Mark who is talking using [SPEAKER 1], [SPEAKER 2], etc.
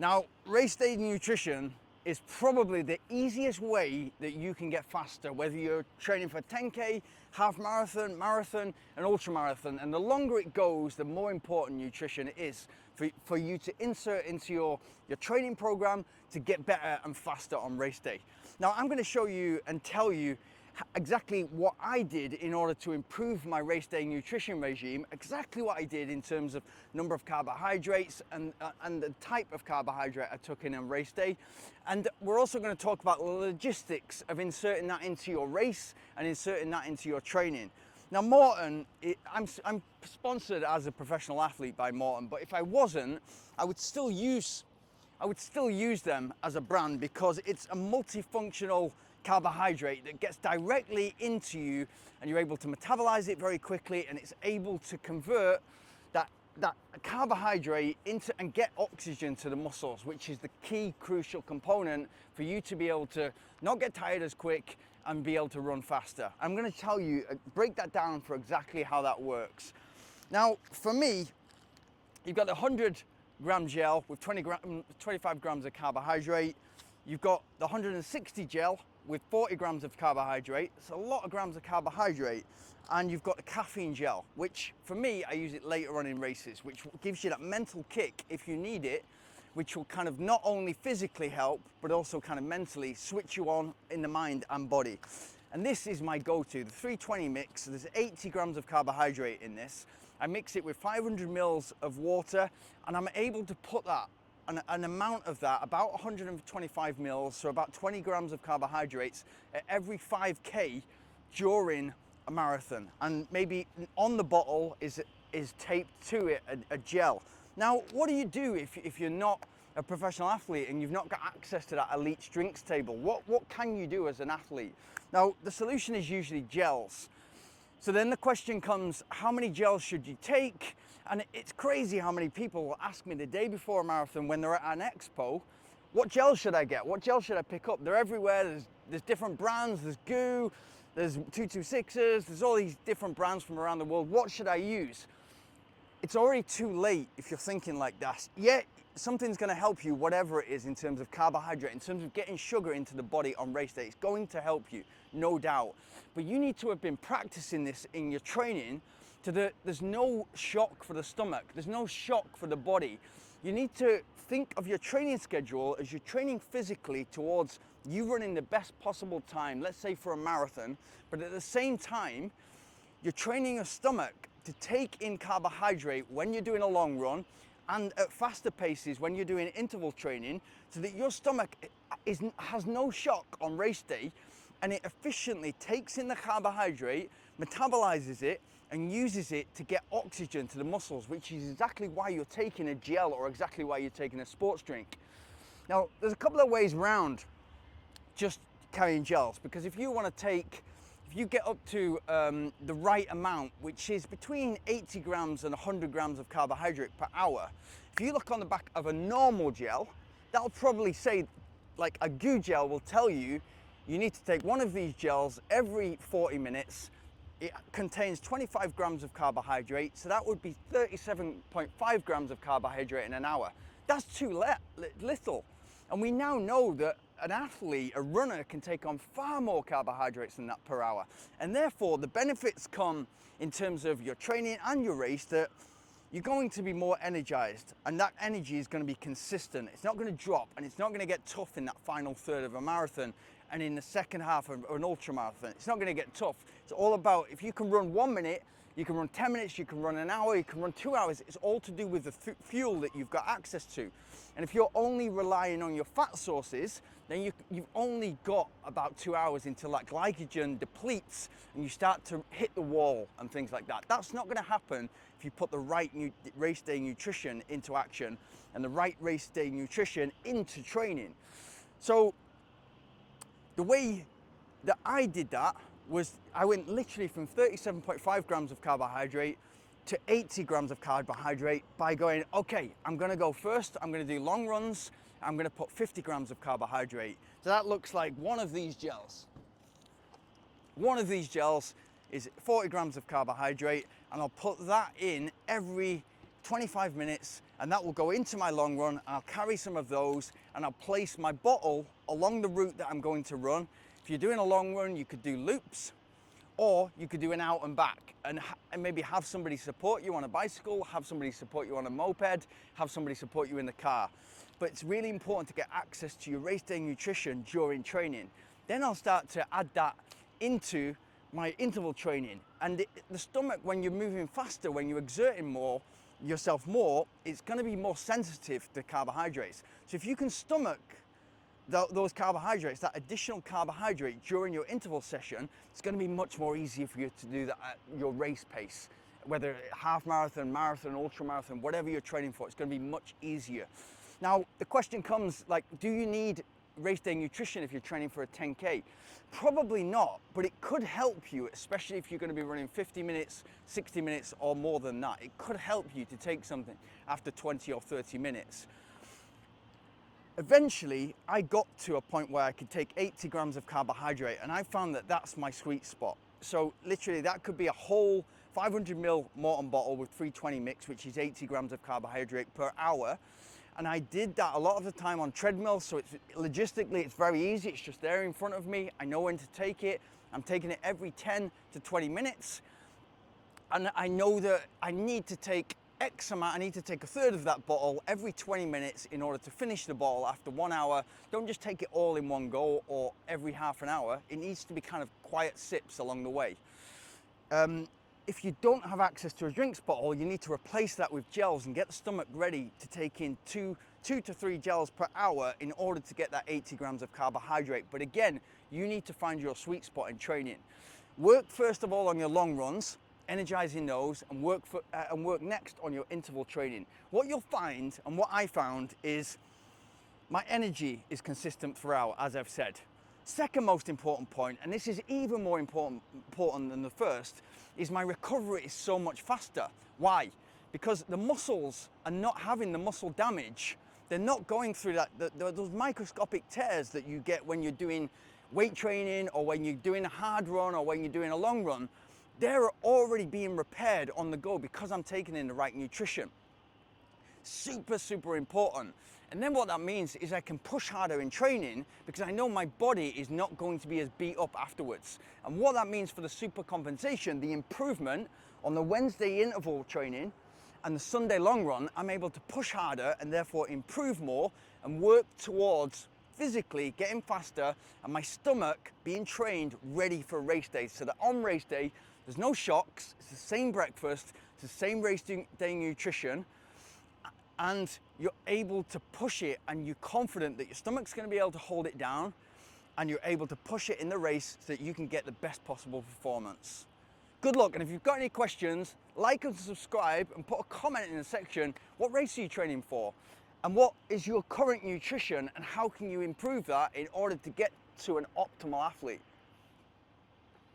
[SPEAKER 1] Now, race day nutrition is probably the easiest way that you can get faster, whether you're training for 10K, half marathon, marathon, and ultra marathon. And the longer it goes, the more important nutrition it is for you to insert into your training program to get better and faster on race day. Now, I'm going to show you and tell you exactly what I did in order to improve my race day nutrition regime, exactly what I did in terms of number of carbohydrates and the type of carbohydrate I took in on race day. And we're also going to talk about the logistics of inserting that into your race and inserting that into your training. Now, Morton, I'm sponsored as a professional athlete by Morton, but if I wasn't, I would still use them as a brand because it's a multifunctional carbohydrate that gets directly into you and you're able to metabolize it very quickly, and it's able to convert that carbohydrate into and get oxygen to the muscles, which is the key crucial component for you to be able to not get tired as quick and be able to run faster. I'm going to tell you, break that down for exactly how that works. Now, for me, you've got the 100-gram gel with 25 grams of carbohydrate. You've got the 160 gel with 40 grams of carbohydrate. It's a lot of grams of carbohydrate. And you've got the caffeine gel, which for me, I use it later on in races, which gives you that mental kick if you need it, which will kind of not only physically help, but also kind of mentally switch you on in the mind and body. And this is my go-to, the 320 mix. There's 80 grams of carbohydrate in this. I mix it with 500 mils of water, and I'm able to put that, an amount of that, about 125 mils, so about 20 grams of carbohydrates at every 5K during a marathon. And maybe on the bottle is taped to it a gel. Now, what do you do if you're not a professional athlete and you've not got access to that elite drinks table? What can you do as an athlete? Now, the solution is usually gels. So then the question comes, how many gels should you take? And it's crazy how many people will ask me the day before a marathon when they're at an expo, what gel should I get? What gel should I pick up? They're everywhere. There's different brands. There's Goo, there's 226s, there's all these different brands from around the world. What should I use? It's already too late if you're thinking like that. Yeah, something's going to help you, whatever it is, in terms of carbohydrate, in terms of getting sugar into the body on race day. It's going to help you, no doubt. But you need to have been practicing this in your training there's no shock for the stomach. There's no shock for the body. You need to think of your training schedule as you're training physically towards you running the best possible time, let's say for a marathon, but at the same time, you're training your stomach to take in carbohydrate when you're doing a long run and at faster paces when you're doing interval training, so that your stomach has no shock on race day, and it efficiently takes in the carbohydrate, metabolizes it, and uses it to get oxygen to the muscles, which is exactly why you're taking a gel or exactly why you're taking a sports drink. Now, there's a couple of ways around just carrying gels, because if you get up to the right amount, which is between 80 grams and 100 grams of carbohydrate per hour, if you look on the back of a normal gel, that'll probably say, like a Goo gel will tell you, you need to take one of these gels every 40 minutes. It contains 25 grams of carbohydrate, so that would be 37.5 grams of carbohydrate in an hour. That's too little. And we now know that an athlete, a runner, can take on far more carbohydrates than that per hour. And therefore, the benefits come in terms of your training and your race, that you're going to be more energized, and that energy is going to be consistent. It's not going to drop, and it's not going to get tough in that final third of a marathon and in the second half of an ultra marathon. It's not going to get tough. It's all about, if you can run 1 minute, you can run 10 minutes, you can run an hour, you can run 2 hours. It's all to do with the fuel that you've got access to. And if you're only relying on your fat sources, then you've only got about 2 hours until that glycogen depletes and you start to hit the wall and things like that. That's not going to happen if you put the right race day nutrition into action and the right race day nutrition into training. So the way that I did that was I went literally from 37.5 grams of carbohydrate to 80 grams of carbohydrate by going, okay, I'm gonna go first, I'm gonna do long runs, I'm gonna put 50 grams of carbohydrate. So that looks like one of these gels. One of these gels is 40 grams of carbohydrate, and I'll put that in every 25 minutes and that will go into my long run. I'll carry some of those and I'll place my bottle along the route that I'm going to run. If you're doing a long run, you could do loops, or you could do an out and back, and maybe have somebody support you on a bicycle, have somebody support you on a moped, have somebody support you in the car. But it's really important to get access to your race day nutrition during training. Then I'll start to add that into my interval training. And the stomach, when you're moving faster, when you're exerting yourself more, it's going to be more sensitive to carbohydrates. So if you can stomach those carbohydrates, that additional carbohydrate during your interval session, it's going to be much more easier for you to do that at your race pace. Whether half marathon, marathon, ultra marathon, whatever you're training for, it's going to be much easier. Now, the question comes, like, do you need race day nutrition if you're training for a 10K? Probably not, but it could help you, especially if you're going to be running 50 minutes, 60 minutes or more than that. It could help you to take something after 20 or 30 minutes. Eventually, I got to a point where I could take 80 grams of carbohydrate, and I found that that's my sweet spot. So literally, that could be a whole 500 ml Morton bottle with 320 mix, which is 80 grams of carbohydrate per hour. And I did that a lot of the time on treadmills, so logistically it's very easy. It's just there in front of me. I know when to take it. I'm taking it every 10 to 20 minutes. And I know that I need to take X amount, I need to take a third of that bottle every 20 minutes in order to finish the bottle after 1 hour. Don't just take it all in one go or every half an hour. It needs to be kind of quiet sips along the way. If you don't have access to a drinks bottle, you need to replace that with gels and get the stomach ready to take in two to 3 gels per hour in order to get that 80 grams of carbohydrate. But again, you need to find your sweet spot in training. Work first of all on your long runs, energizing those, and work next on your interval training. What you'll find, and what I found, is my energy is consistent throughout, as I've said. Second most important point, and this is even more important than the first, is my recovery is so much faster. Why? Because the muscles are not having the muscle damage. They're not going through those microscopic tears that you get when you're doing weight training, or when you're doing a hard run, or when you're doing a long run. They're already being repaired on the go because I'm taking in the right nutrition. Super, super important. And then what that means is I can push harder in training because I know my body is not going to be as beat up afterwards. And what that means for the super compensation, the improvement on the Wednesday interval training and the Sunday long run, I'm able to push harder and therefore improve more and work towards physically getting faster and my stomach being trained ready for race day, so that on race day there's no shocks, it's the same breakfast, it's the same race day nutrition, and you're able to push it and you're confident that your stomach's going to be able to hold it down and you're able to push it in the race so that you can get the best possible performance. Good luck, and if you've got any questions, like and subscribe and put a comment in the section. What race are you training for? And what is your current nutrition and how can you improve that in order to get to an optimal athlete?